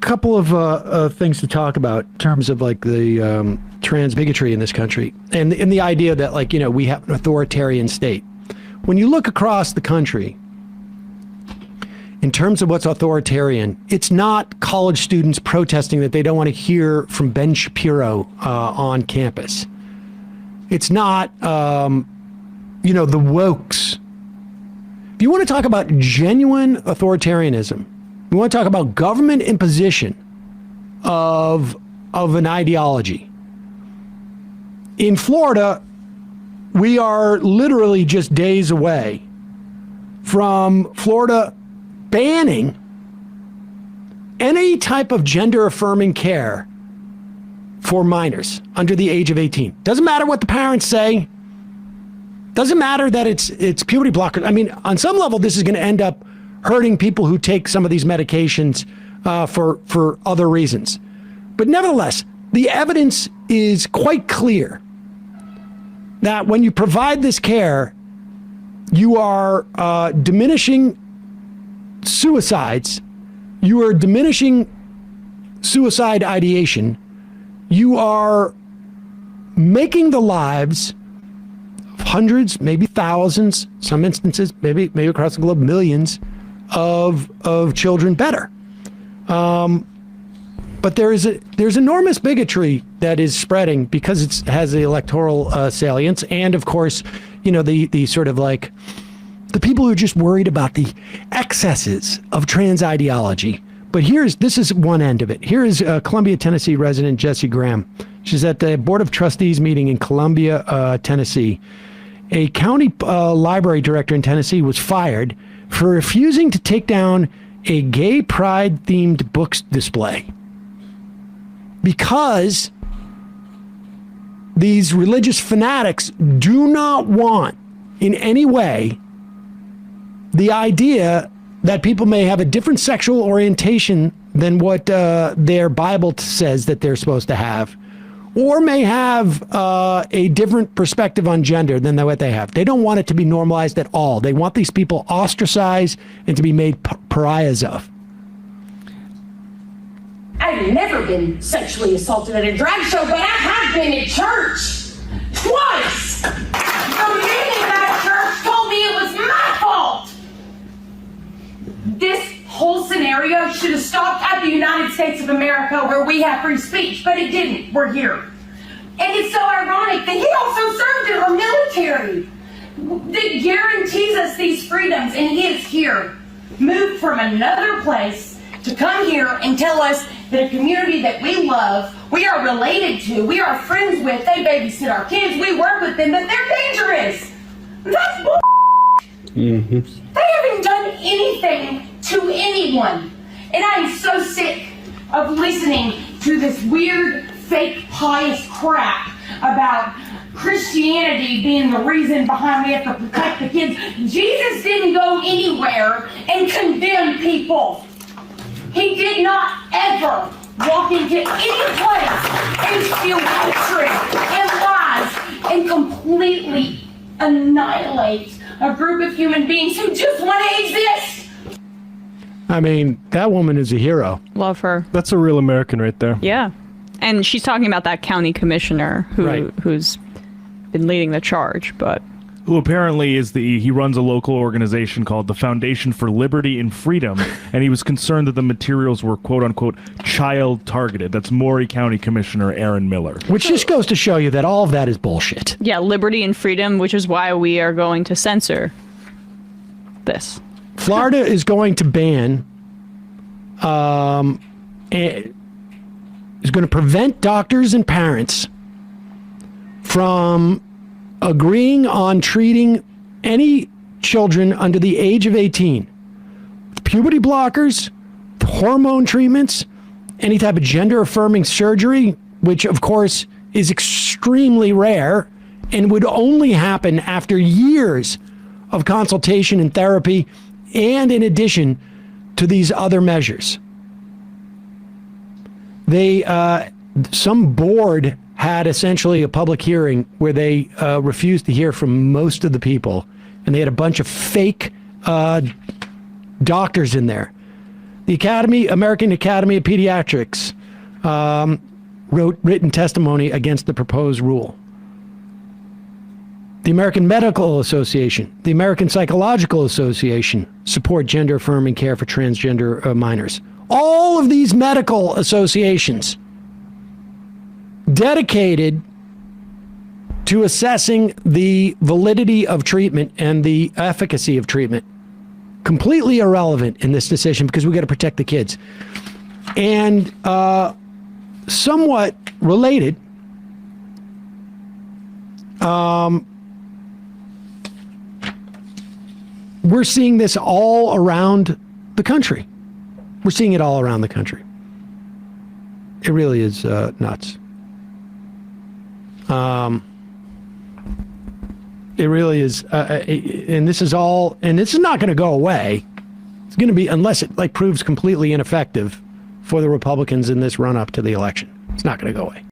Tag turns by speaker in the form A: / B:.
A: couple of things to talk about in terms of like the trans bigotry in this country and the idea that like, you know, we have an authoritarian state. When you look across the country, in terms of what's authoritarian, it's not college students protesting that they don't want to hear from Ben Shapiro on campus. It's not, you know, the wokes. If you want to talk about genuine authoritarianism, you want to talk about government imposition of an ideology. In Florida, we are literally just days away from Florida banning any type of gender-affirming care for minors under the age of 18. Doesn't matter what the parents say. Doesn't matter that it's puberty blockers. I mean, on some level, this is going to end up hurting people who take some of these medications for other reasons. But nevertheless, the evidence is quite clear that when you provide this care, you are diminishing suicides, you are diminishing suicide ideation, you are making the lives of hundreds, maybe thousands, some instances, maybe across the globe, millions of children better. But there's enormous bigotry that is spreading because it has the electoral salience, and of course, you know, the sort of like the people who are just worried about the excesses of trans ideology. But this is one end of it. Here is Columbia, Tennessee resident Jessee Graham. She's at the Board of Trustees meeting in Columbia, Tennessee. A county library director in Tennessee was fired for refusing to take down a gay pride-themed books display because these religious fanatics do not want in any way the idea that people may have a different sexual orientation than what their Bible says that they're supposed to have, or may have a different perspective on gender than what they have. They don't want it to be normalized at all. They want these people ostracized and to be made pariahs of.
B: I've never been sexually assaulted at a drag show, but I have been at church twice. The man in that church told me it was my fault. This whole scenario should have stopped at the United States of America where we have free speech, but it didn't. We're here. And it's so ironic that he also served in our military that guarantees us these freedoms, and he is here, moved from another place to come here and tell us that a community that we love, we are related to, we are friends with, they babysit our kids, we work with them, that they're dangerous. That's bull. Mm-hmm. They haven't done anything to anyone. And I am so sick of listening to this weird, fake, pious crap about Christianity being the reason behind we have to protect the kids. Jesus didn't go anywhere and condemn people. He did not ever walk into any place and steal hatred and lies and completely annihilate a group of human beings who just want to exist.
A: I mean, that woman is a hero.
C: Love her.
D: That's a real American right there.
C: Yeah. And she's talking about that county commissioner who's been leading the charge, but
D: who apparently he runs a local organization called the Foundation for Liberty and Freedom, and he was concerned that the materials were quote-unquote child-targeted. That's Maury County Commissioner Aaron Miller.
A: Which just goes to show you that all of that is bullshit.
C: Yeah, liberty and freedom, which is why we are going to censor this.
A: Florida is going to ban, is going to prevent doctors and parents from agreeing on treating any children under the age of 18 with puberty blockers, hormone treatments, any type of gender-affirming surgery, which of course is extremely rare and would only happen after years of consultation and therapy, and in addition to these other measures. Some board had essentially a public hearing where they refused to hear from most of the people, and they had a bunch of fake doctors in there. The American Academy of Pediatrics wrote written testimony against the proposed rule. The American Medical Association, the American Psychological Association support gender-affirming care for transgender minors. All of these medical associations dedicated to assessing the validity of treatment and the efficacy of treatment. Completely irrelevant in this decision because we got to protect the kids. And somewhat related, we're seeing this all around the country. We're seeing it all around the country. It really is nuts. It really is, and this is not going to go away. It's going to be, unless it proves completely ineffective for the Republicans in this run-up to the election. It's not going to go away.